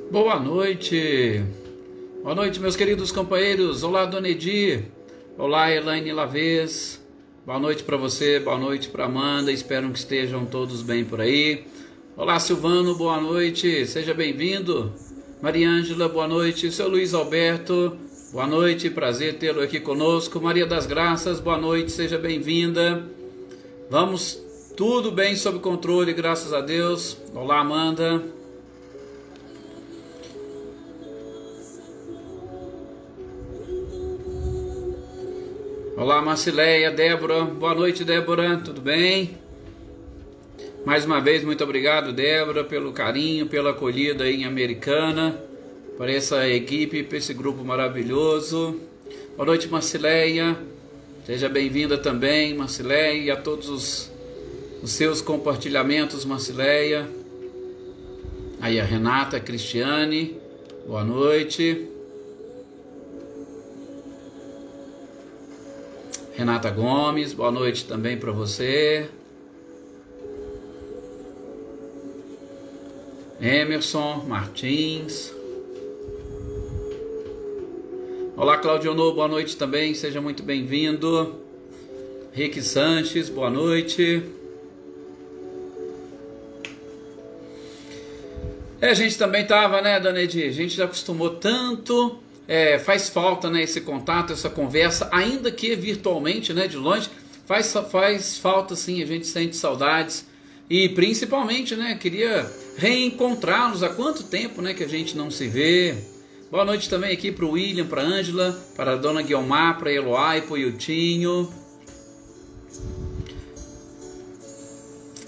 Boa noite. Boa noite, meus queridos companheiros. Olá, Dona Edi. Olá, Elaine Lavez. Boa noite para você, boa noite para Amanda. Espero que estejam todos bem por aí. Olá, Silvano, boa noite. Seja bem-vindo. Mariângela, boa noite. Seu Luiz Alberto, boa noite. Prazer tê-lo aqui conosco. Maria das Graças, boa noite. Seja bem-vinda. Vamos, tudo bem sob controle, graças a Deus. Olá, Amanda. Olá, Marcileia, Débora, boa noite, Débora, tudo bem? Mais uma vez, muito obrigado, Débora, pelo carinho, pela acolhida aí em Americana, por essa equipe, por esse grupo maravilhoso. Boa noite, Marcileia, seja bem-vinda também, Marcileia, e a todos os seus compartilhamentos, Marcileia. Aí a Renata, a Cristiane, boa noite. Renata Gomes, boa noite também para você. Emerson Martins. Olá, Claudionô, boa noite também, seja muito bem-vindo. Rick Sanches, boa noite. A gente também estava, né, Dona Edi? A gente já acostumou tanto... faz falta, né, esse contato, essa conversa, ainda que virtualmente, né, de longe, faz falta sim, a gente sente saudades e principalmente, né, queria reencontrá-los. Há quanto tempo, né, que a gente não se vê. Boa noite também aqui para o William, para a Ângela, para a Dona Guiomar, para a Eloá, para o Iltinho.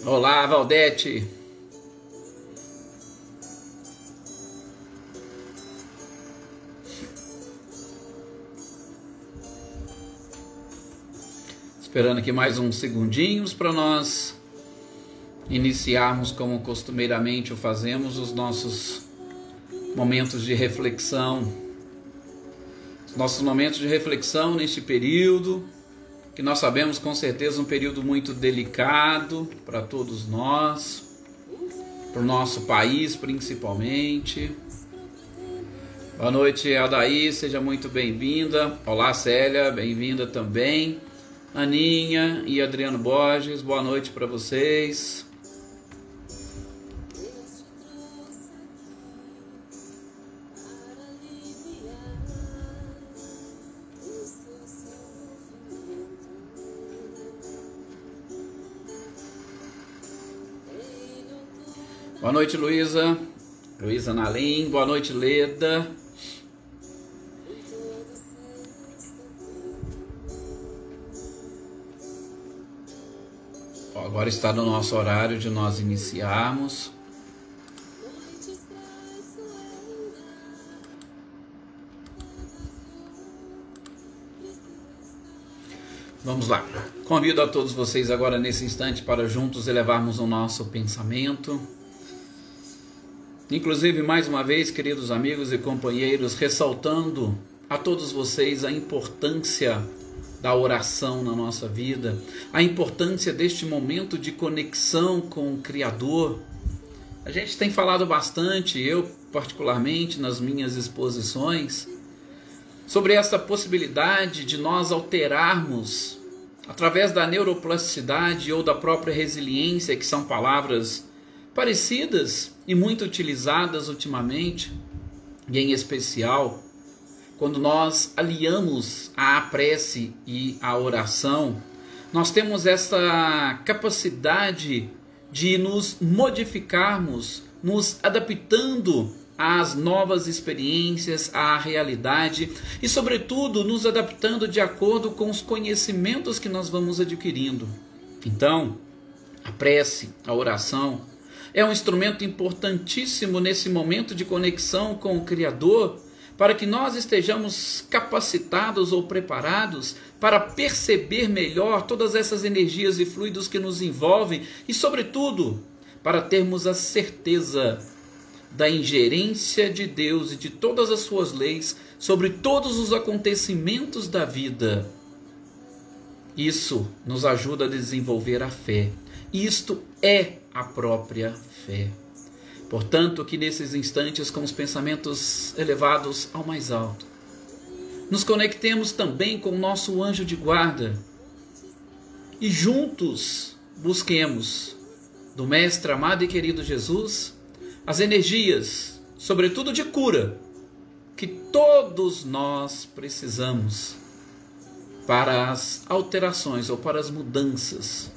Olá, Valdete. Esperando aqui mais uns segundinhos para nós iniciarmos, como costumeiramente o fazemos, os nossos momentos de reflexão. Os nossos momentos de reflexão neste período, que nós sabemos com certeza um período muito delicado para todos nós, para o nosso país principalmente. Boa noite, Adaí, seja muito bem-vinda. Olá, Célia, bem-vinda também. Aninha e Adriano Borges, boa noite para vocês. Boa noite, Luísa. Luísa Nalim, boa noite, Leda. Agora está no nosso horário de nós iniciarmos. Vamos lá. Convido a todos vocês agora nesse instante para juntos elevarmos o nosso pensamento. Inclusive, mais uma vez, queridos amigos e companheiros, ressaltando a todos vocês a importância da oração na nossa vida, a importância deste momento de conexão com o Criador. A gente tem falado bastante, eu particularmente nas minhas exposições, sobre essa possibilidade de nós alterarmos, através da neuroplasticidade ou da própria resiliência, que são palavras parecidas e muito utilizadas ultimamente, e em especial quando nós aliamos a prece e a oração, nós temos essa capacidade de nos modificarmos, nos adaptando às novas experiências, à realidade e, sobretudo, nos adaptando de acordo com os conhecimentos que nós vamos adquirindo. Então, a prece, a oração, é um instrumento importantíssimo nesse momento de conexão com o Criador, para que nós estejamos capacitados ou preparados para perceber melhor todas essas energias e fluidos que nos envolvem e, sobretudo, para termos a certeza da ingerência de Deus e de todas as suas leis sobre todos os acontecimentos da vida. Isso nos ajuda a desenvolver a fé. Isto é a própria fé. Portanto, que nesses instantes, com os pensamentos elevados ao mais alto, nos conectemos também com o nosso anjo de guarda e juntos busquemos do Mestre amado e querido Jesus as energias, sobretudo de cura, que todos nós precisamos para as alterações ou para as mudanças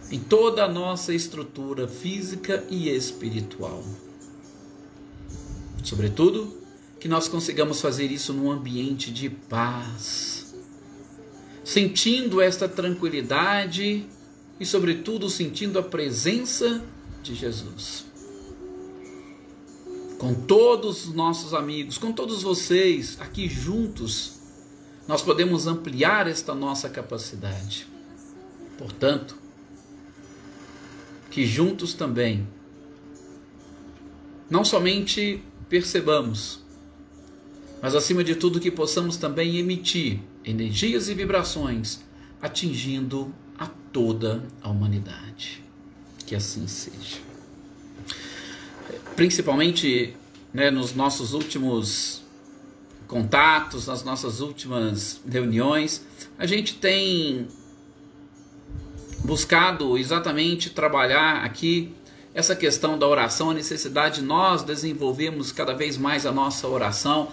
em toda a nossa estrutura física e espiritual. Sobretudo, que nós consigamos fazer isso num ambiente de paz, sentindo esta tranquilidade e, sobretudo, sentindo a presença de Jesus. Com todos os nossos amigos, com todos vocês aqui juntos, nós podemos ampliar esta nossa capacidade. Portanto, que juntos também, não somente percebamos, mas acima de tudo que possamos também emitir energias e vibrações, atingindo a toda a humanidade. Que assim seja. Principalmente, nos nossos últimos contatos, nas nossas últimas reuniões, a gente tem buscado exatamente trabalhar aqui essa questão da oração, a necessidade de nós desenvolvermos cada vez mais a nossa oração,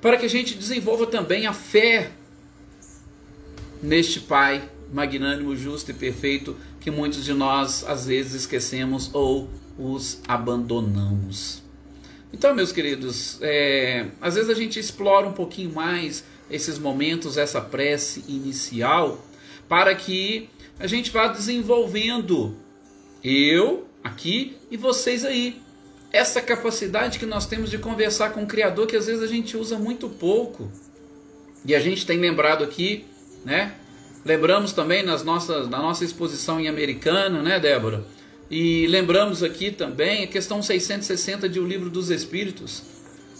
para que a gente desenvolva também a fé neste Pai magnânimo, justo e perfeito, que muitos de nós às vezes esquecemos ou os abandonamos. Então, meus queridos, às vezes a gente explora um pouquinho mais esses momentos, essa prece inicial, para que a gente vá desenvolvendo, eu aqui e vocês aí, essa capacidade que nós temos de conversar com o Criador, que às vezes a gente usa muito pouco. E a gente tem lembrado aqui, lembramos também na nossa exposição em Americana, Débora? E lembramos aqui também a questão 660 de O Livro dos Espíritos,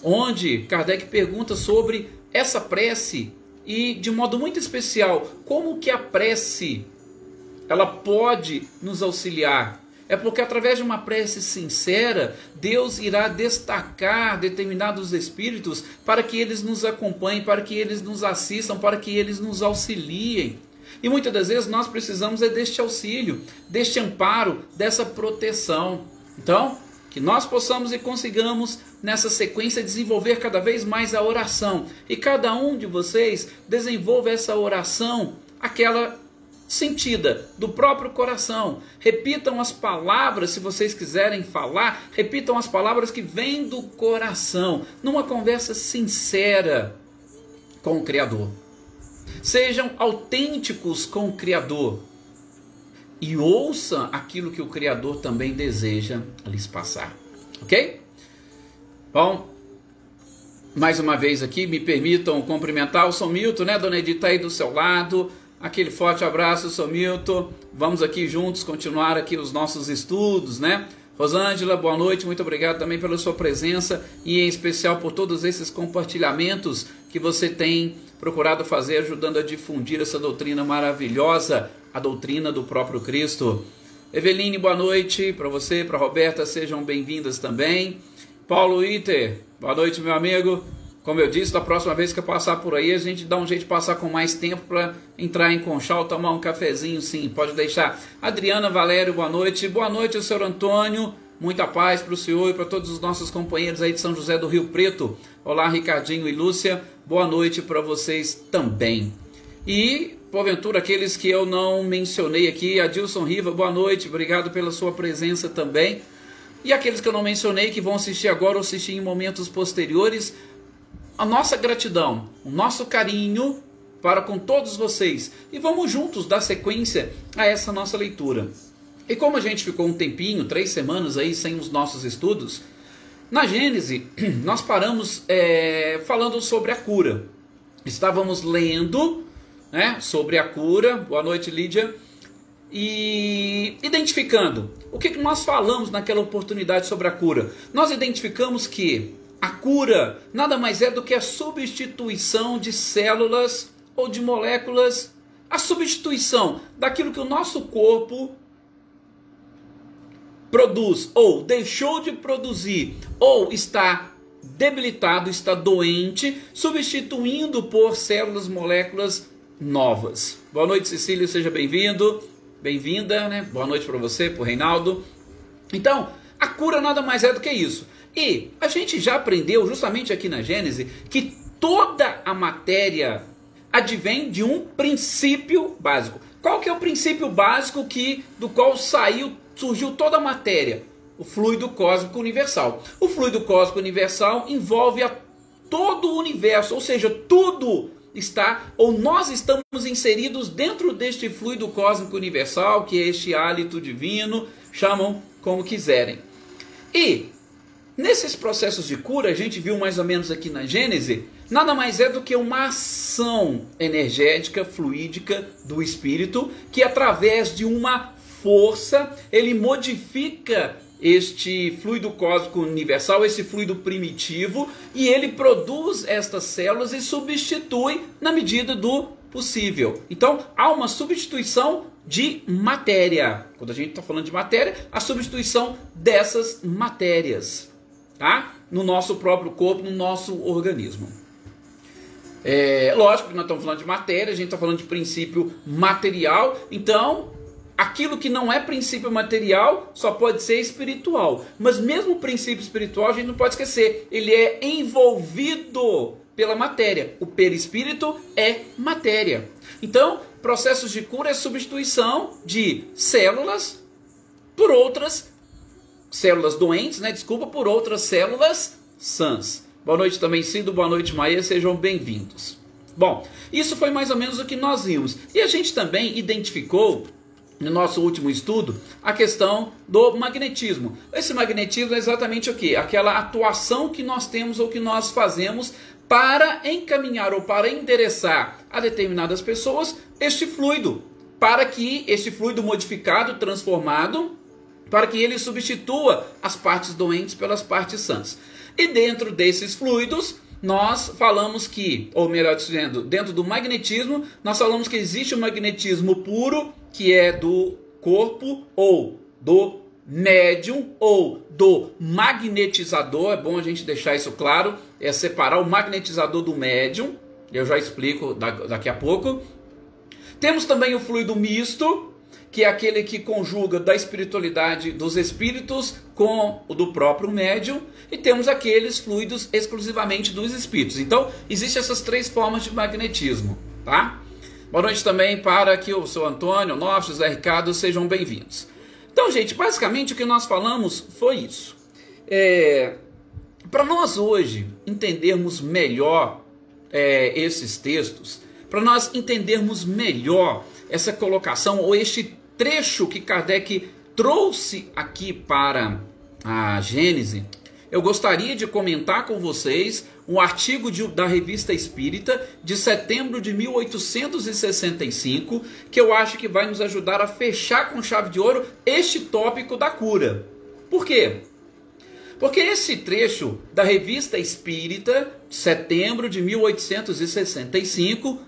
onde Kardec pergunta sobre essa prece e, de modo muito especial, como que a prece ela pode nos auxiliar. É porque através de uma prece sincera, Deus irá destacar determinados espíritos para que eles nos acompanhem, para que eles nos assistam, para que eles nos auxiliem. E muitas das vezes nós precisamos deste auxílio, deste amparo, dessa proteção. Então, que nós possamos e consigamos nessa sequência desenvolver cada vez mais a oração. E cada um de vocês desenvolva essa oração, aquela sentida do próprio coração. Repitam as palavras, se vocês quiserem falar, repitam as palavras que vêm do coração, numa conversa sincera com o Criador. Sejam autênticos com o Criador e ouçam aquilo que o Criador também deseja lhes passar, ok? Bom, mais uma vez aqui, me permitam cumprimentar o São Milton, Dona Edith está aí do seu lado. Aquele forte abraço, São Milton. Vamos aqui juntos continuar aqui os nossos estudos, Rosângela, boa noite, muito obrigado também pela sua presença e em especial por todos esses compartilhamentos que você tem procurado fazer, ajudando a difundir essa doutrina maravilhosa, a doutrina do próprio Cristo. Eveline, boa noite para você, para Roberta, sejam bem-vindas também. Paulo Iter, boa noite, meu amigo. Como eu disse, da próxima vez que eu passar por aí, a gente dá um jeito de passar com mais tempo para entrar em Conchal, tomar um cafezinho, sim, pode deixar. Adriana, Valério, boa noite. Boa noite, senhor Antônio. Muita paz para o senhor e para todos os nossos companheiros aí de São José do Rio Preto. Olá, Ricardinho e Lúcia. Boa noite para vocês também. E, porventura, aqueles que eu não mencionei aqui, Adilson Riva, boa noite. Obrigado pela sua presença também. E aqueles que eu não mencionei, que vão assistir agora ou assistir em momentos posteriores, a nossa gratidão, o nosso carinho para com todos vocês. E vamos juntos dar sequência a essa nossa leitura. E como a gente ficou um tempinho, 3 semanas aí sem os nossos estudos, na Gênese nós paramos falando sobre a cura. Estávamos lendo sobre a cura, boa noite Lídia, e identificando O que nós falamos naquela oportunidade sobre a cura? Nós identificamos que a cura nada mais é do que a substituição de células ou de moléculas, a substituição daquilo que o nosso corpo produz, ou deixou de produzir, ou está debilitado, está doente, substituindo por células, moléculas novas. Boa noite, Cecília, seja bem-vindo, bem-vinda, né? Boa noite para você, para o Reinaldo. Então, a cura nada mais é do que isso. E a gente já aprendeu, justamente aqui na Gênesis, que toda a matéria advém de um princípio básico. Qual que é o princípio básico do qual surgiu toda a matéria? O fluido cósmico universal. O fluido cósmico universal envolve todo o universo, ou seja, tudo está, ou nós estamos inseridos dentro deste fluido cósmico universal, que é este hálito divino, chamam como quiserem. E nesses processos de cura, a gente viu mais ou menos aqui na Gênesis, nada mais é do que uma ação energética, fluídica do Espírito, que através de uma força, ele modifica este fluido cósmico universal, esse fluido primitivo, e ele produz estas células e substitui na medida do possível. Então, há uma substituição de matéria. Quando a gente está falando de matéria, a substituição dessas matérias, tá? No nosso próprio corpo, no nosso organismo. Lógico que nós estamos falando de matéria, a gente está falando de princípio material, então aquilo que não é princípio material só pode ser espiritual. Mas mesmo o princípio espiritual a gente não pode esquecer, ele é envolvido pela matéria. O perispírito é matéria. Então, processos de cura é substituição de células por outras células doentes, por outras células sãs. Boa noite também, Cido. Boa noite, Maia. Sejam bem-vindos. Bom, isso foi mais ou menos o que nós vimos. E a gente também identificou, no nosso último estudo, a questão do magnetismo. Esse magnetismo é exatamente o quê? Aquela atuação que nós temos ou que nós fazemos para encaminhar ou para endereçar a determinadas pessoas este fluido, para que este fluido modificado, transformado, para que ele substitua as partes doentes pelas partes sãs. E dentro desses fluidos, nós falamos que, ou melhor dizendo, dentro do magnetismo, nós falamos que existe o magnetismo puro, que é do corpo, ou do médium, ou do magnetizador. É bom a gente deixar isso claro, é separar o magnetizador do médium, eu já explico daqui a pouco. Temos também o fluido misto, que é aquele que conjuga da espiritualidade dos espíritos com o do próprio médium, e temos aqueles fluidos exclusivamente dos espíritos. Então, existem essas três formas de magnetismo, tá? Boa noite também para aqui o seu Antônio, o José Ricardo, sejam bem-vindos. Então, gente, basicamente o que nós falamos foi isso. Para nós hoje entendermos melhor esses textos, para nós entendermos melhor essa colocação ou este trecho que Kardec trouxe aqui para a Gênese, eu gostaria de comentar com vocês um artigo da Revista Espírita de setembro de 1865, que eu acho que vai nos ajudar a fechar com chave de ouro este tópico da cura. Por quê? Porque esse trecho da Revista Espírita, de setembro de 1865,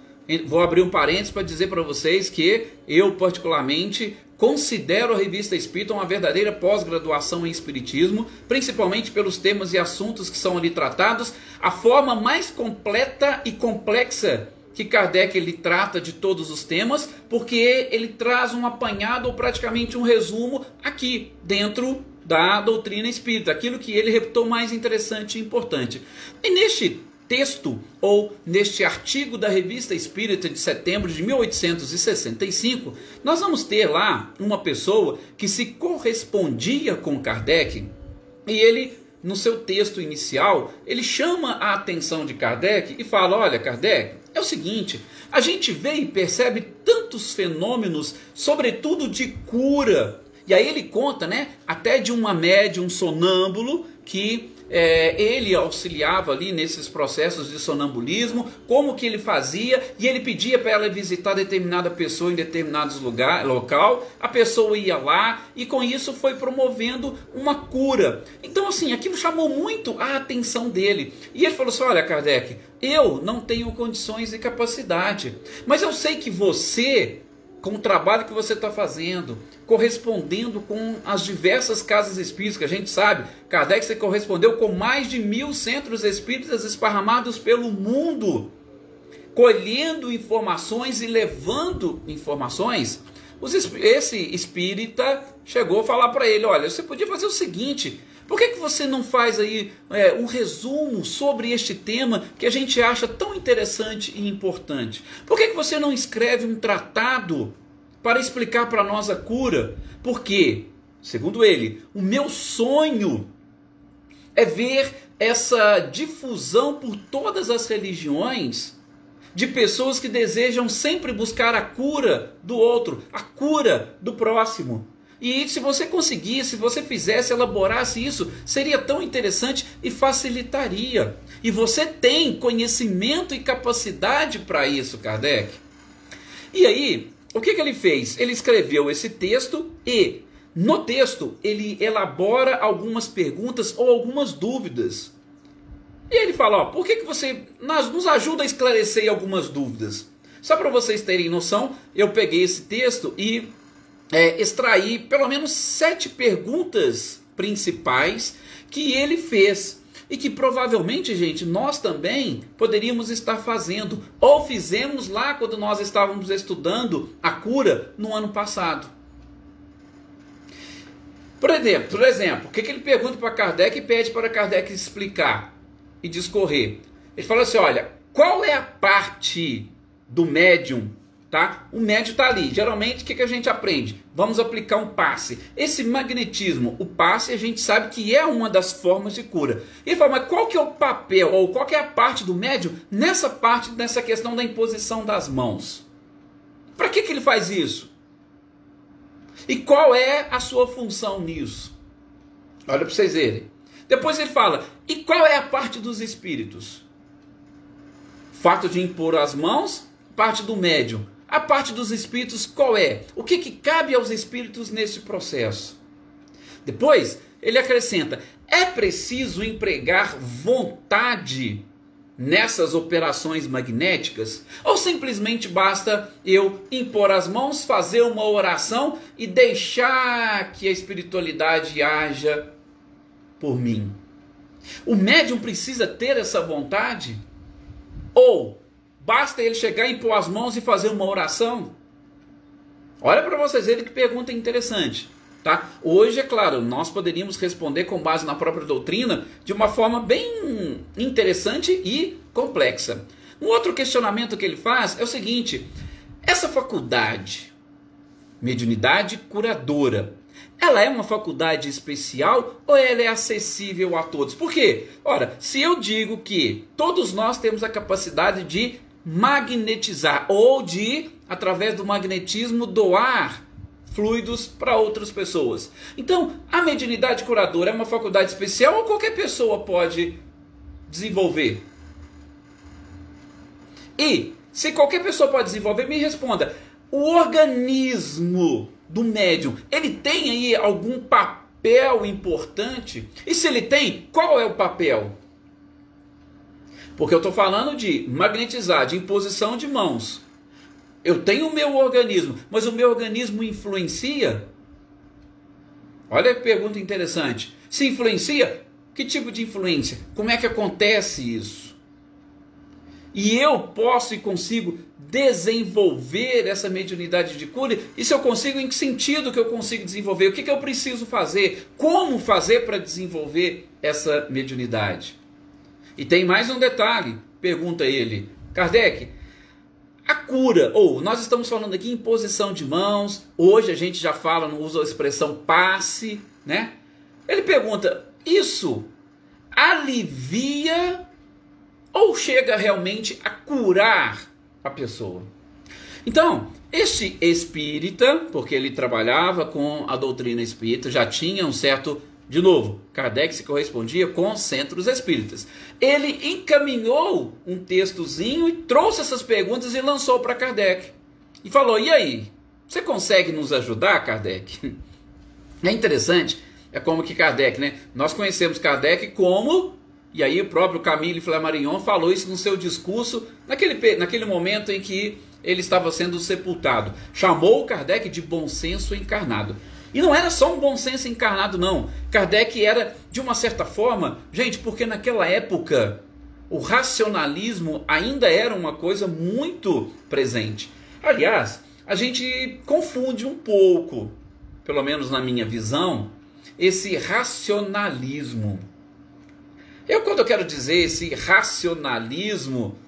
vou abrir um parênteses para dizer para vocês que eu particularmente considero a Revista Espírita uma verdadeira pós-graduação em Espiritismo, principalmente pelos temas e assuntos que são ali tratados, a forma mais completa e complexa que Kardec ele trata de todos os temas, porque ele traz um apanhado ou praticamente um resumo aqui dentro da doutrina espírita, aquilo que ele reputou mais interessante e importante. E neste texto, ou neste artigo da Revista Espírita de setembro de 1865, nós vamos ter lá uma pessoa que se correspondia com Kardec, e ele, no seu texto inicial, ele chama a atenção de Kardec e fala: olha, Kardec, é o seguinte, a gente vê e percebe tantos fenômenos, sobretudo de cura. E aí ele conta, até de uma médium sonâmbulo, que ele auxiliava ali nesses processos de sonambulismo, como que ele fazia, e ele pedia para ela visitar determinada pessoa em determinados local, a pessoa ia lá, e com isso foi promovendo uma cura. Então assim, aquilo chamou muito a atenção dele, e ele falou assim: olha, Kardec, eu não tenho condições e capacidade, mas eu sei que você, com o trabalho que você está fazendo, correspondendo com as diversas casas espíritas, que a gente sabe, Kardec, você correspondeu com mais de 1000 centros espíritas esparramados pelo mundo, colhendo informações e levando informações. Esse espírita chegou a falar para ele: olha, você podia fazer o seguinte, por que você não faz aí um resumo sobre este tema que a gente acha tão interessante e importante? Por que você não escreve um tratado para explicar para nós a cura? Porque, segundo ele, o meu sonho é ver essa difusão por todas as religiões de pessoas que desejam sempre buscar a cura do outro, a cura do próximo. E se você conseguisse, se você fizesse, elaborasse isso, seria tão interessante e facilitaria. E você tem conhecimento e capacidade para isso, Kardec. E aí, o que ele fez? Ele escreveu esse texto e, no texto, ele elabora algumas perguntas ou algumas dúvidas. E ele fala: ó, por que você nos ajuda a esclarecer algumas dúvidas? Só para vocês terem noção, eu peguei esse texto e extrair pelo menos 7 perguntas principais que ele fez e que provavelmente, gente, nós também poderíamos estar fazendo ou fizemos lá quando nós estávamos estudando a cura no ano passado. Por exemplo, o que ele pergunta para Kardec e pede para Kardec explicar e discorrer? Ele fala assim: olha, qual é a parte do médium? Tá? O médium está ali. Geralmente, o que a gente aprende? Vamos aplicar um passe. Esse magnetismo, o passe, a gente sabe que é uma das formas de cura. Ele fala: mas qual que é o papel, ou qual que é a parte do médium nessa questão da imposição das mãos? Para que ele faz isso? E qual é a sua função nisso? Olha para vocês verem. Depois ele fala: e qual é a parte dos espíritos? Fato de impor as mãos, parte do médium. A parte dos espíritos qual é? O que cabe aos espíritos nesse processo? Depois ele acrescenta: é preciso empregar vontade nessas operações magnéticas? Ou simplesmente basta eu impor as mãos, fazer uma oração e deixar que a espiritualidade haja por mim? O médium precisa ter essa vontade? Ou basta ele chegar, impor as mãos e fazer uma oração? Olha para vocês verem que pergunta interessante. Tá? Hoje, é claro, nós poderíamos responder com base na própria doutrina de uma forma bem interessante e complexa. Um outro questionamento que ele faz é o seguinte: essa faculdade, mediunidade curadora, ela é uma faculdade especial ou ela é acessível a todos? Por quê? Ora, se eu digo que todos nós temos a capacidade de magnetizar ou de, através do magnetismo, doar fluidos para outras pessoas, então a mediunidade curadora é uma faculdade especial ou qualquer pessoa pode desenvolver? E se qualquer pessoa pode desenvolver, me responda: o organismo do médium, ele tem aí algum papel importante? E se ele tem, qual é o papel? Porque eu estou falando de magnetizar, de imposição de mãos. Eu tenho o meu organismo, mas o meu organismo influencia? Olha que pergunta interessante. Se influencia, que tipo de influência? Como é que acontece isso? E eu posso e consigo desenvolver essa mediunidade de cura? E se eu consigo, em que sentido que eu consigo desenvolver? O que eu preciso fazer? Como fazer para desenvolver essa mediunidade? E tem mais um detalhe, pergunta ele: Kardec, a cura, ou nós estamos falando aqui em imposição de mãos, hoje a gente já fala, não usa a expressão passe, né? Ele pergunta: isso alivia ou chega realmente a curar a pessoa? Então, este espírita, porque ele trabalhava com a doutrina espírita, já tinha um certo De novo, Kardec se correspondia com centros espíritas. Ele encaminhou um textozinho e trouxe essas perguntas e lançou para Kardec. E falou, e aí, você consegue nos ajudar, Kardec? É interessante, é como que Kardec, né? Nós conhecemos Kardec como, e aí o próprio Camille Flammarion falou isso no seu discurso, naquele momento em que ele estava sendo sepultado. Chamou Kardec de bom senso encarnado. E não era só um bom senso encarnado, não. Kardec era, de uma certa forma, gente, porque naquela época o racionalismo ainda era uma coisa muito presente. Aliás, a gente confunde um pouco, pelo menos na minha visão, esse racionalismo. Quando eu quero dizer esse racionalismo,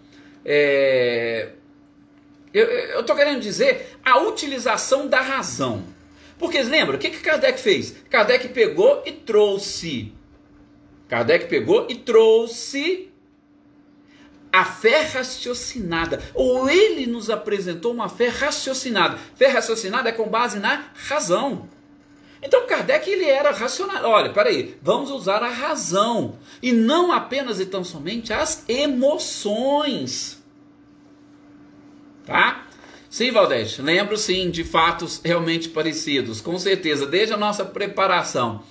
eu estou querendo dizer a utilização da razão. Porque lembra, o que Kardec fez? Kardec pegou e trouxe a fé raciocinada. Ou ele nos apresentou uma fé raciocinada. Fé raciocinada é com base na razão. Então Kardec ele era racional. Olha, peraí, vamos usar a razão. E não apenas e tão somente as emoções. Tá? Sim, Valdete, lembro sim de fatos realmente parecidos, com certeza, desde a nossa preparação.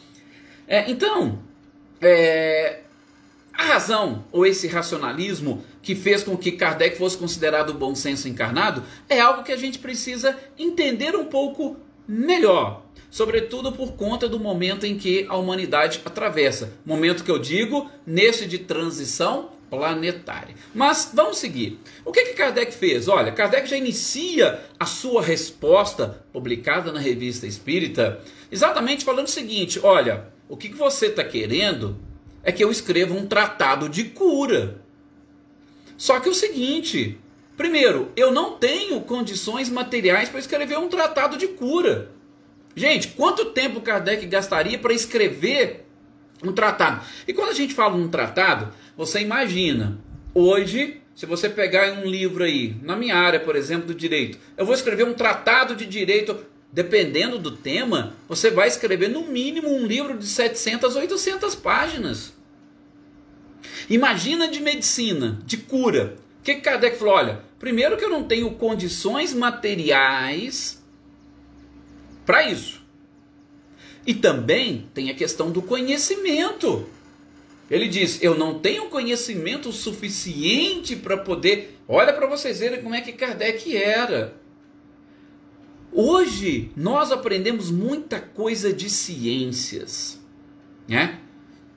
A razão, ou esse racionalismo que fez com que Kardec fosse considerado bom senso encarnado, é algo que a gente precisa entender um pouco melhor, sobretudo por conta do momento em que a humanidade atravessa. Momento que eu digo, nesse de transição planetária. Mas vamos seguir. O que Kardec fez? Olha, Kardec já inicia a sua resposta, publicada na Revista Espírita, exatamente falando o seguinte, olha, o que você está querendo é que eu escreva um tratado de cura. Só que o seguinte, primeiro, eu não tenho condições materiais para escrever um tratado de cura. Gente, quanto tempo Kardec gastaria para escrever um tratado? E quando a gente fala um tratado, você imagina, hoje, se você pegar um livro aí, na minha área, por exemplo, do direito, eu vou escrever um tratado de direito, dependendo do tema, você vai escrever no mínimo um livro de 700, 800 páginas. Imagina de medicina, de cura. O que Kardec falou? Olha, primeiro que eu não tenho condições materiais para isso. E também tem a questão do conhecimento. Ele diz, eu não tenho conhecimento suficiente para poder... Olha para vocês verem como é que Kardec era. Hoje, nós aprendemos muita coisa de ciências. Né?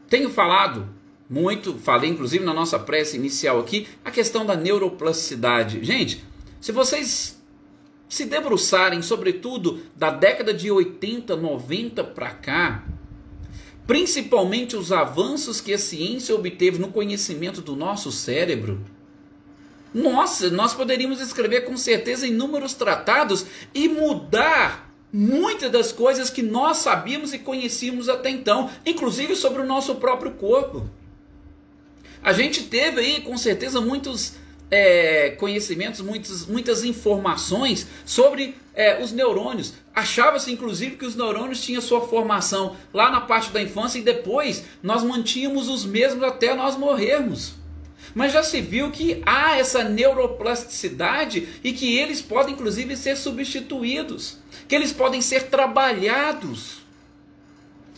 Tenho falado muito, falei inclusive na nossa prece inicial aqui, a questão da neuroplasticidade. Gente, se vocês se debruçarem, sobretudo da década de 80, 90 para cá, principalmente os avanços que a ciência obteve no conhecimento do nosso cérebro, nossa, nós poderíamos escrever com certeza inúmeros tratados e mudar muitas das coisas que nós sabíamos e conhecíamos até então, inclusive sobre o nosso próprio corpo. A gente teve aí com certeza muitos conhecimentos, muitas informações sobre os neurônios. Achava-se inclusive que os neurônios tinham sua formação lá na parte da infância e depois nós mantínhamos os mesmos até nós morrermos. Mas já se viu que há essa neuroplasticidade e que eles podem inclusive ser substituídos, que eles podem ser trabalhados.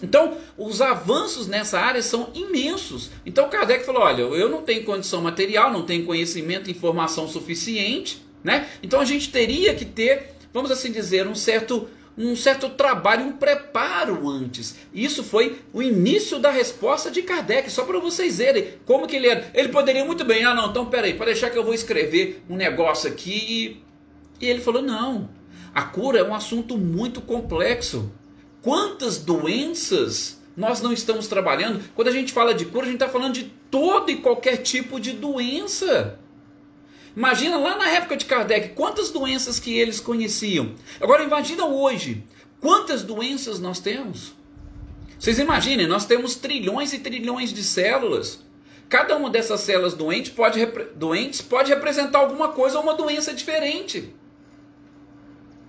Então, os avanços nessa área são imensos. Então, Kardec falou, olha, eu não tenho condição material, não tenho conhecimento e informação suficiente, né? Então, a gente teria que ter, vamos assim dizer, um certo trabalho, um preparo antes. Isso foi o início da resposta de Kardec, só para vocês verem como que ele era. Ele poderia muito bem, não, então peraí, para deixar que eu vou escrever um negócio aqui. E ele falou, não, a cura é um assunto muito complexo. Quantas doenças nós não estamos trabalhando? Quando a gente fala de cura, a gente está falando de todo e qualquer tipo de doença. Imagina lá na época de Kardec, quantas doenças que eles conheciam. Agora imagina hoje, quantas doenças nós temos. Vocês imaginem, nós temos trilhões e trilhões de células. Cada uma dessas células doentes pode representar alguma coisa ou uma doença diferente.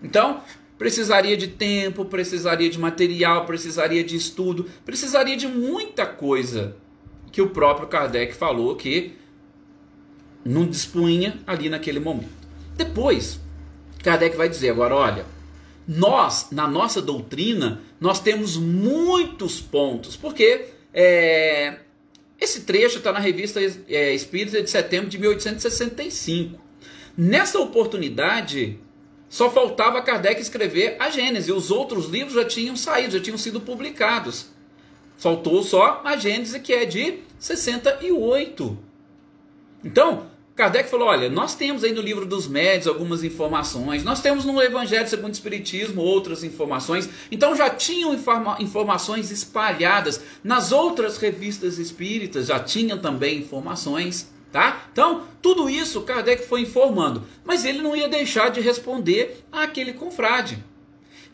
Então, precisaria de tempo, precisaria de material, precisaria de estudo, precisaria de muita coisa que o próprio Kardec falou que não dispunha ali naquele momento. Depois, Kardec vai dizer agora, olha, nós, na nossa doutrina, nós temos muitos pontos, porque esse trecho está na Revista Espírita de setembro de 1865. Nessa oportunidade, só faltava Kardec escrever a Gênese, os outros livros já tinham saído, já tinham sido publicados. Faltou só a Gênese, que é de 68. Então, Kardec falou, olha, nós temos aí no Livro dos Médiuns algumas informações, nós temos no Evangelho segundo o Espiritismo outras informações, então já tinham informações espalhadas nas outras revistas espíritas, já tinham também informações, tá? Então, tudo isso Kardec foi informando, mas ele não ia deixar de responder àquele confrade.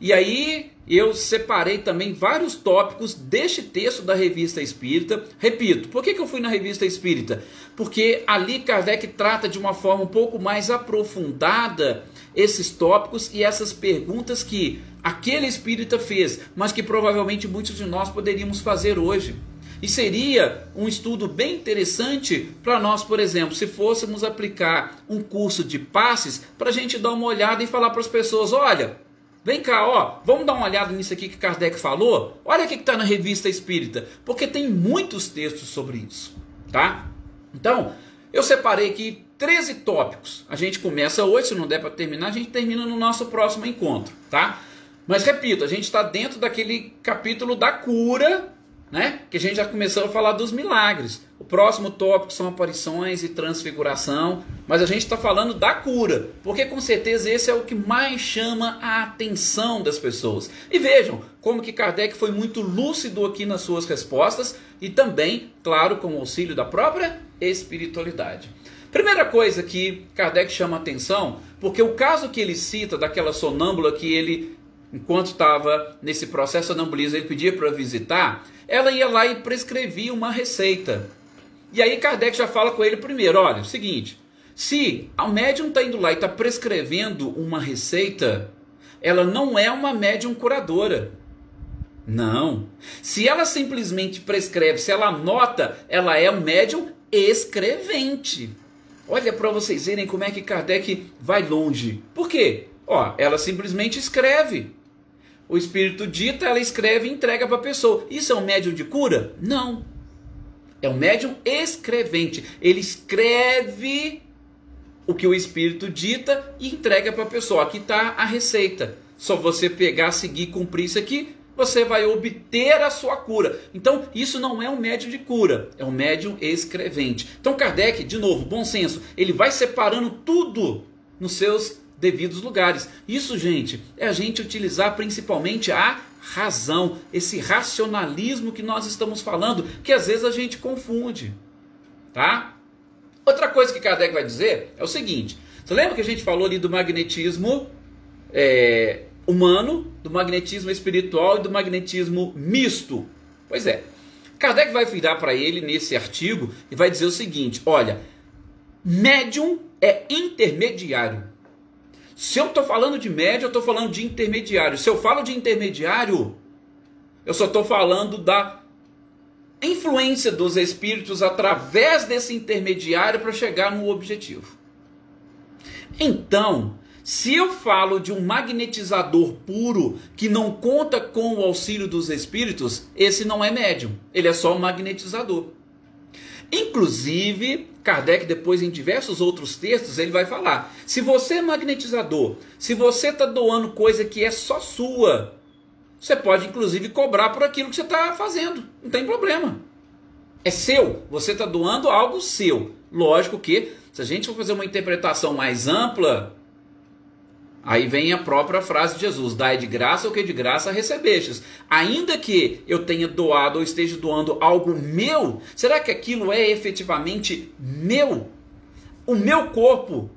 E aí eu separei também vários tópicos deste texto da Revista Espírita. Repito, por que eu fui na Revista Espírita? Porque ali Kardec trata de uma forma um pouco mais aprofundada esses tópicos e essas perguntas que aquele espírita fez, mas que provavelmente muitos de nós poderíamos fazer hoje. E seria um estudo bem interessante para nós, por exemplo, se fôssemos aplicar um curso de passes, para a gente dar uma olhada e falar para as pessoas, olha, vem cá, ó, vamos dar uma olhada nisso aqui que Kardec falou? Olha o que está na Revista Espírita, porque tem muitos textos sobre isso, tá? Então, eu separei aqui 13 tópicos. A gente começa hoje, se não der para terminar, a gente termina no nosso próximo encontro, tá? Mas repito, a gente está dentro daquele capítulo da cura, né? Que a gente já começou a falar dos milagres. O próximo tópico são aparições e transfiguração, mas a gente está falando da cura, porque com certeza esse é o que mais chama a atenção das pessoas. E vejam como que Kardec foi muito lúcido aqui nas suas respostas e também, claro, com o auxílio da própria espiritualidade. Primeira coisa que Kardec chama a atenção, porque o caso que ele cita daquela sonâmbula que ele, enquanto estava nesse processo sonambulista, ele pedia para visitar, ela ia lá e prescrevia uma receita. E aí Kardec já fala com ele primeiro, olha, é o seguinte, se a médium está indo lá e está prescrevendo uma receita, ela não é uma médium curadora. Não. Se ela simplesmente prescreve, se ela anota, ela é um médium escrevente. Olha para vocês verem como é que Kardec vai longe. Por quê? Ó, ela simplesmente escreve. O espírito dita, ela escreve e entrega para a pessoa. Isso é um médium de cura? Não. É um médium escrevente. Ele escreve o que o espírito dita e entrega para a pessoa. Aqui está a receita. Só você pegar, seguir, cumprir isso aqui, você vai obter a sua cura. Então, isso não é um médium de cura, é um médium escrevente. Então, Kardec, de novo, bom senso, ele vai separando tudo nos seus devidos lugares. Isso, gente, é a gente utilizar principalmente a razão, esse racionalismo que nós estamos falando, que às vezes a gente confunde, tá? Outra coisa que Kardec vai dizer é o seguinte, você lembra que a gente falou ali do magnetismo humano, do magnetismo espiritual e do magnetismo misto? Pois é, Kardec vai virar para ele nesse artigo e vai dizer o seguinte, olha, médium é intermediário. Se eu estou falando de médium, eu estou falando de intermediário. Se eu falo de intermediário, eu só estou falando da influência dos espíritos através desse intermediário para chegar no objetivo. Então, se eu falo de um magnetizador puro que não conta com o auxílio dos espíritos, esse não é médium, ele é só um magnetizador. Inclusive, Kardec depois em diversos outros textos ele vai falar, se você é magnetizador, se você está doando coisa que é só sua, você pode inclusive cobrar por aquilo que você está fazendo, não tem problema. É seu, você está doando algo seu. Lógico que se a gente for fazer uma interpretação mais ampla, aí vem a própria frase de Jesus, dai de graça o que de graça recebestes. Ainda que eu tenha doado ou esteja doando algo meu, será que aquilo é efetivamente meu? O meu corpo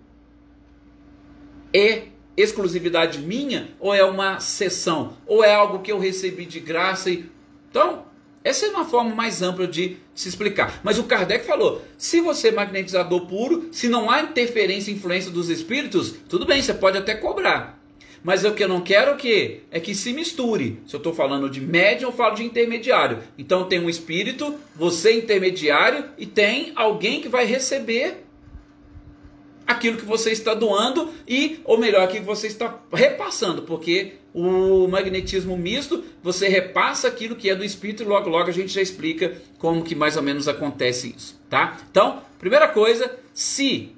é exclusividade minha ou é uma cessão? Ou é algo que eu recebi de graça? Então, essa é uma forma mais ampla de se explicar. Mas o Kardec falou, se você é magnetizador puro, se não há interferência e influência dos espíritos, tudo bem, você pode até cobrar. Mas o que eu não quero o quê? É que se misture. Se eu estou falando de médium, eu falo de intermediário. Então tem um espírito, você intermediário, e tem alguém que vai receber aquilo que você está doando, ou melhor, aquilo que você está repassando, porque o magnetismo misto, você repassa aquilo que é do espírito e logo logo a gente já explica como que mais ou menos acontece isso, tá? Então, primeira coisa, se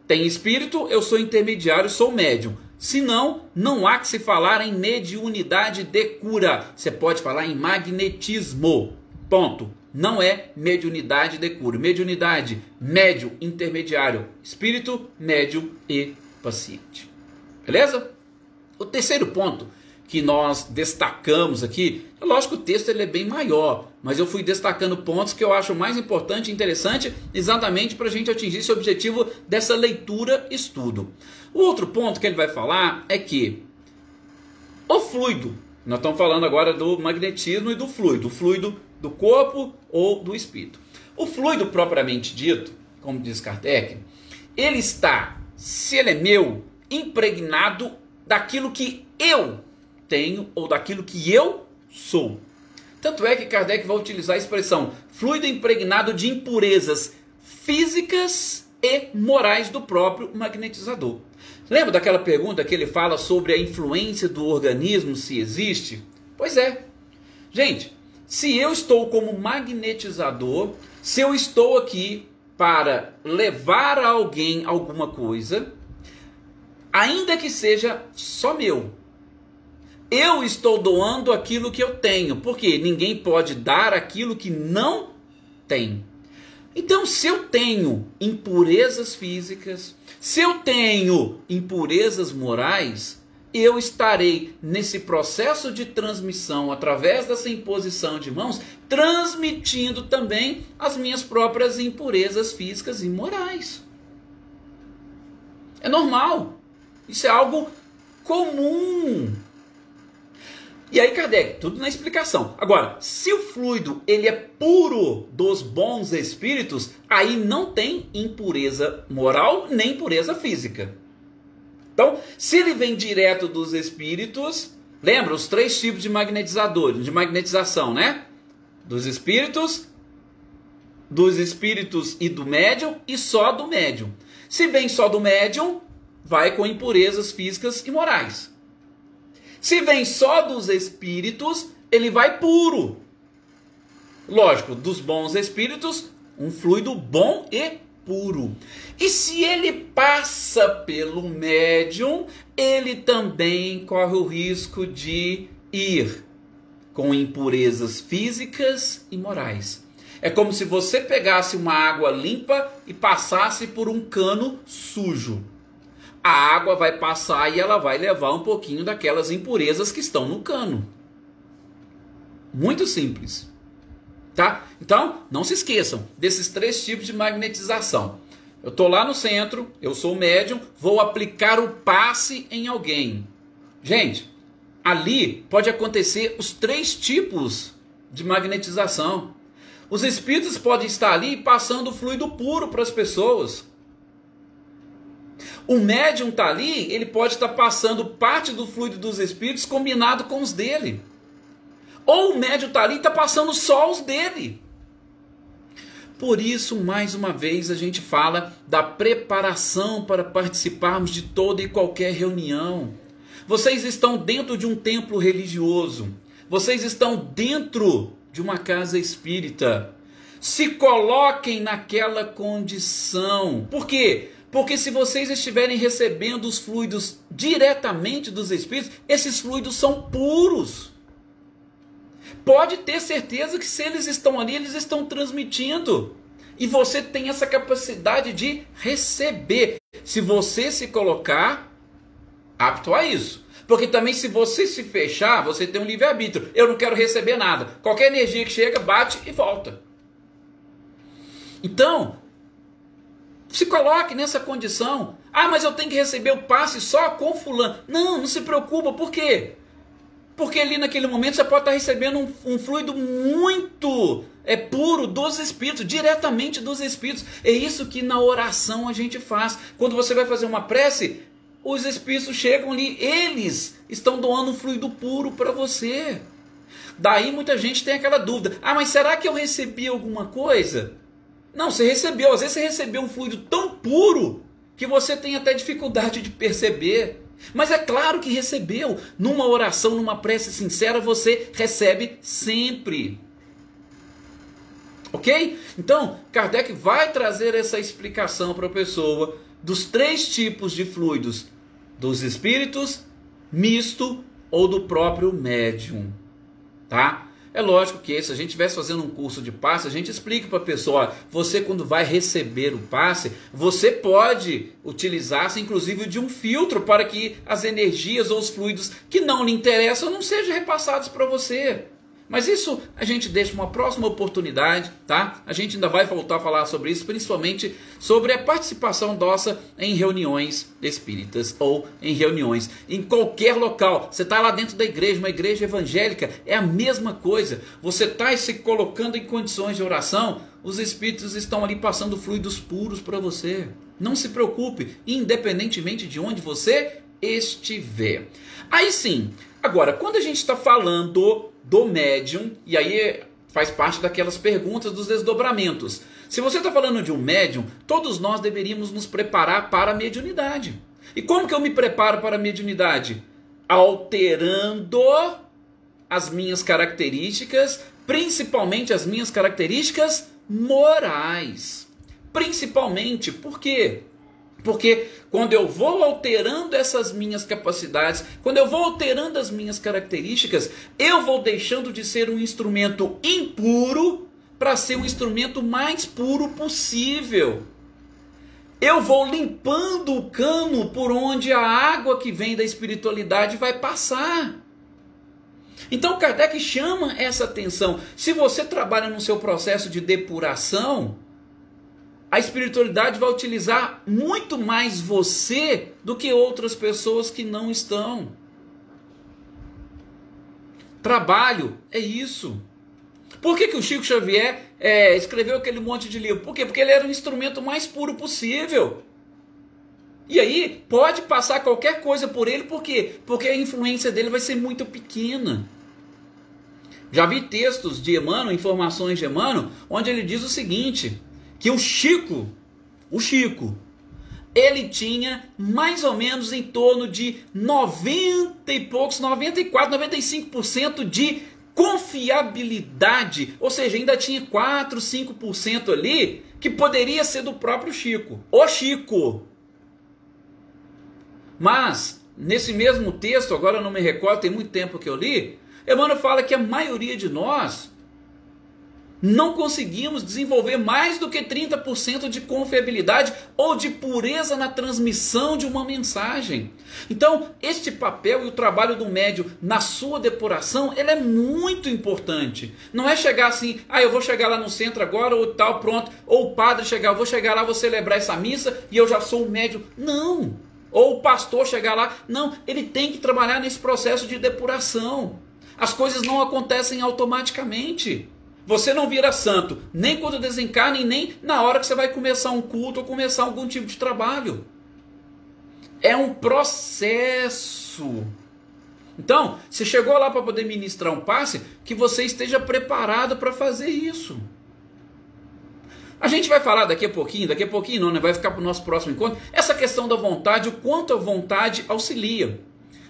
tem espírito, eu sou intermediário, sou médium. Se não, não há que se falar em mediunidade de cura. Você pode falar em magnetismo. Ponto. Não é mediunidade de cura. Mediunidade, médium, intermediário, espírito, médium e paciente. Beleza? O terceiro ponto que nós destacamos aqui, é lógico que o texto ele é bem maior, mas eu fui destacando pontos que eu acho mais importante e interessante exatamente para a gente atingir esse objetivo dessa leitura-estudo. O outro ponto que ele vai falar é que o fluido, nós estamos falando agora do magnetismo e do fluido do corpo ou do espírito. O fluido propriamente dito, como diz Kardec, ele está, se ele é meu, impregnado daquilo que eu tenho ou daquilo que eu sou. Tanto é que Kardec vai utilizar a expressão fluido impregnado de impurezas físicas e morais do próprio magnetizador. Lembra daquela pergunta que ele fala sobre a influência do organismo, se existe? Pois é. Gente, se eu estou como magnetizador, se eu estou aqui para levar a alguém alguma coisa, ainda que seja só meu, eu estou doando aquilo que eu tenho, porque ninguém pode dar aquilo que não tem. Então, se eu tenho impurezas físicas, se eu tenho impurezas morais, eu estarei nesse processo de transmissão, através dessa imposição de mãos, transmitindo também as minhas próprias impurezas físicas e morais. É normal. Isso é algo comum. E aí, Kardec, tudo na explicação. Agora, se o fluido ele é puro dos bons espíritos, aí não tem impureza moral nem impureza física. Então, se ele vem direto dos espíritos, lembra os três tipos de magnetizadores, de magnetização, né? Dos espíritos e do médium e só do médium. Se vem só do médium, vai com impurezas físicas e morais. Se vem só dos espíritos, ele vai puro. Lógico, dos bons espíritos, um fluido bom e puro. E se ele passa pelo médium, ele também corre o risco de ir com impurezas físicas e morais. É como se você pegasse uma água limpa e passasse por um cano sujo. A água vai passar e ela vai levar um pouquinho daquelas impurezas que estão no cano. Muito simples. Tá? Então, não se esqueçam desses três tipos de magnetização. Eu estou lá no centro, eu sou médium, vou aplicar o passe em alguém. Gente, ali pode acontecer os três tipos de magnetização. Os espíritos podem estar ali passando fluido puro para as pessoas. O médium está ali, ele pode estar passando parte do fluido dos espíritos combinado com os dele. Ou o médium está ali e está passando só os dele. Por isso, mais uma vez, a gente fala da preparação para participarmos de toda e qualquer reunião. Vocês estão dentro de um templo religioso. Vocês estão dentro de uma casa espírita. Se coloquem naquela condição. Por quê? Porque se vocês estiverem recebendo os fluidos diretamente dos espíritos, esses fluidos são puros. Pode ter certeza que se eles estão ali, eles estão transmitindo. E você tem essa capacidade de receber. Se você se colocar apto a isso. Porque também se você se fechar, você tem um livre-arbítrio. Eu não quero receber nada. Qualquer energia que chega, bate e volta. Então, se coloque nessa condição. Ah, mas eu tenho que receber o passe só com fulano. Não se preocupa. Por quê? Porque ali naquele momento você pode estar recebendo um fluido muito puro dos espíritos, diretamente dos espíritos. É isso que na oração a gente faz. Quando você vai fazer uma prece, os espíritos chegam ali, eles estão doando um fluido puro para você. Daí muita gente tem aquela dúvida: ah, mas será que eu recebi alguma coisa? Não, você recebeu. Às vezes você recebeu um fluido tão puro que você tem até dificuldade de perceber. Mas é claro que recebeu. Numa oração, numa prece sincera, você recebe sempre. Ok? Então, Kardec vai trazer essa explicação para a pessoa dos 3 tipos de fluidos: dos espíritos, misto ou do próprio médium. Tá? É lógico que se a gente estivesse fazendo um curso de passe, a gente explica para a pessoa: ó, você quando vai receber o passe, você pode utilizar-se inclusive de um filtro para que as energias ou os fluidos que não lhe interessam não sejam repassados para você. Mas isso a gente deixa uma próxima oportunidade, tá? A gente ainda vai voltar a falar sobre isso, principalmente sobre a participação nossa em reuniões espíritas ou em reuniões em qualquer local. Você está lá dentro da igreja, uma igreja evangélica, é a mesma coisa. Você está se colocando em condições de oração, os espíritos estão ali passando fluidos puros para você. Não se preocupe, independentemente de onde você estiver. Aí sim, agora, quando a gente está falando do médium, e aí faz parte daquelas perguntas dos desdobramentos. Se você está falando de um médium, todos nós deveríamos nos preparar para a mediunidade. E como que eu me preparo para a mediunidade? Alterando as minhas características, principalmente as minhas características morais. Principalmente, por quê? Porque quando eu vou alterando essas minhas capacidades, quando eu vou alterando as minhas características, eu vou deixando de ser um instrumento impuro para ser um instrumento mais puro possível. Eu vou limpando o cano por onde a água que vem da espiritualidade vai passar. Então Kardec chama essa atenção. Se você trabalha no seu processo de depuração, a espiritualidade vai utilizar muito mais você do que outras pessoas que não estão. Trabalho é isso. Por que o Chico Xavier escreveu aquele monte de livro? Por quê? Porque ele era o instrumento mais puro possível. E aí pode passar qualquer coisa por ele, por quê? Porque a influência dele vai ser muito pequena. Já vi textos de Emmanuel, informações de Emmanuel, onde ele diz o seguinte: que o Chico, ele tinha mais ou menos em torno de 90 e poucos, 94, 95% de confiabilidade, ou seja, ainda tinha 4, 5% ali que poderia ser do próprio Chico, o Chico. Mas, nesse mesmo texto, agora eu não me recordo, tem muito tempo que eu li, Emmanuel fala que a maioria de nós não conseguimos desenvolver mais do que 30% de confiabilidade ou de pureza na transmissão de uma mensagem. Então, este papel e o trabalho do médium na sua depuração, ele é muito importante. Não é chegar assim: ah, eu vou chegar lá no centro agora, ou tal, pronto, ou o padre chegar, eu vou chegar lá, vou celebrar essa missa e eu já sou o médium. Não. Ou o pastor chegar lá. Não, ele tem que trabalhar nesse processo de depuração. As coisas não acontecem automaticamente. Você não vira santo, nem quando desencarna e nem na hora que você vai começar um culto ou começar algum tipo de trabalho. É um processo. Então, você chegou lá para poder ministrar um passe, que você esteja preparado para fazer isso. A gente vai falar daqui a pouquinho não, né? Vai ficar para o nosso próximo encontro, essa questão da vontade, o quanto a vontade auxilia.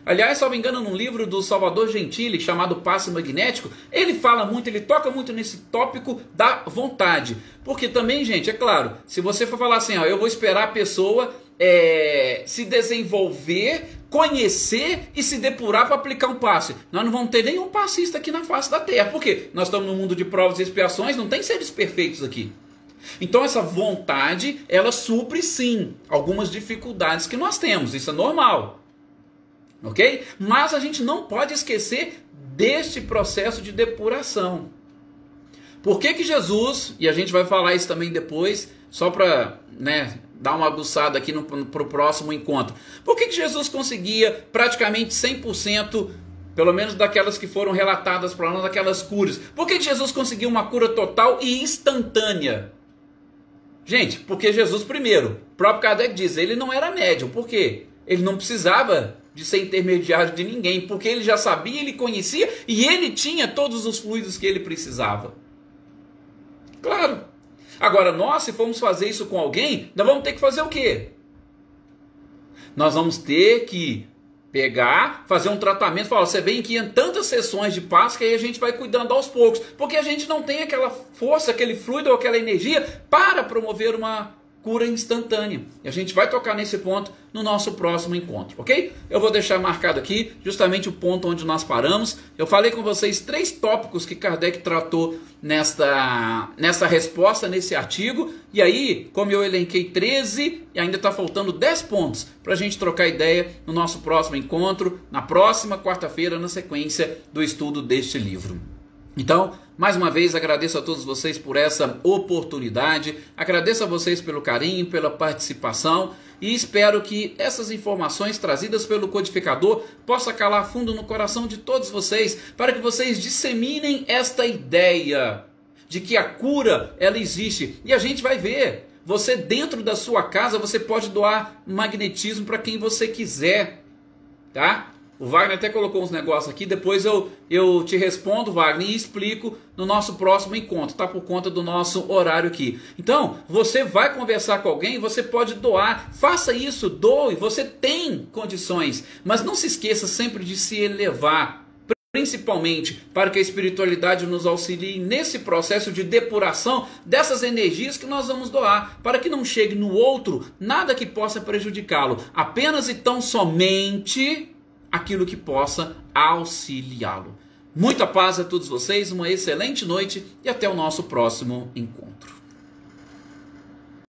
Aliás, se não me engano, num livro do Salvador Gentili, chamado Passe Magnético, ele fala muito, ele toca muito nesse tópico da vontade. Porque também, gente, é claro, se você for falar assim, ó, eu vou esperar a pessoa se desenvolver, conhecer e se depurar para aplicar um passe, nós não vamos ter nenhum passista aqui na face da Terra. Por quê? Nós estamos no mundo de provas e expiações, não tem seres perfeitos aqui. Então essa vontade, ela supre sim algumas dificuldades que nós temos, isso é normal. Ok? Mas a gente não pode esquecer deste processo de depuração. Por que Jesus, e a gente vai falar isso também depois, só para dar uma aguçada aqui para o próximo encontro. Por que Jesus conseguia praticamente 100%, pelo menos daquelas que foram relatadas para nós, daquelas curas? Por que Jesus conseguiu uma cura total e instantânea? Gente, porque Jesus, primeiro, o próprio Kardec diz, ele não era médium. Por quê? Ele não precisava de ser intermediário de ninguém, porque ele já sabia, ele conhecia e ele tinha todos os fluidos que ele precisava. Claro. Agora, nós, se formos fazer isso com alguém, nós vamos ter que fazer o quê? Nós vamos ter que pegar, fazer um tratamento, falar, você vem aqui em tantas sessões de passe que aí a gente vai cuidando aos poucos, porque a gente não tem aquela força, aquele fluido ou aquela energia para promover uma cura instantânea. E a gente vai tocar nesse ponto no nosso próximo encontro, ok? Eu vou deixar marcado aqui justamente o ponto onde nós paramos. Eu falei com vocês 3 tópicos que Kardec tratou nessa resposta, nesse artigo. E aí, como eu elenquei 13, e ainda está faltando 10 pontos para a gente trocar ideia no nosso próximo encontro, na próxima quarta-feira, na sequência do estudo deste livro. Então, mais uma vez, agradeço a todos vocês por essa oportunidade, agradeço a vocês pelo carinho, pela participação e espero que essas informações trazidas pelo codificador possam calar fundo no coração de todos vocês, para que vocês disseminem esta ideia de que a cura, ela existe. E a gente vai ver, você dentro da sua casa, você pode doar magnetismo para quem você quiser, tá? O Wagner até colocou uns negócios aqui, depois eu te respondo, Wagner, e explico no nosso próximo encontro, tá? Por conta do nosso horário aqui. Então, você vai conversar com alguém, você pode doar, faça isso, doe, você tem condições, mas não se esqueça sempre de se elevar, principalmente para que a espiritualidade nos auxilie nesse processo de depuração dessas energias que nós vamos doar, para que não chegue no outro nada que possa prejudicá-lo, apenas e tão somente aquilo que possa auxiliá-lo. Muita paz a todos vocês, uma excelente noite e até o nosso próximo encontro.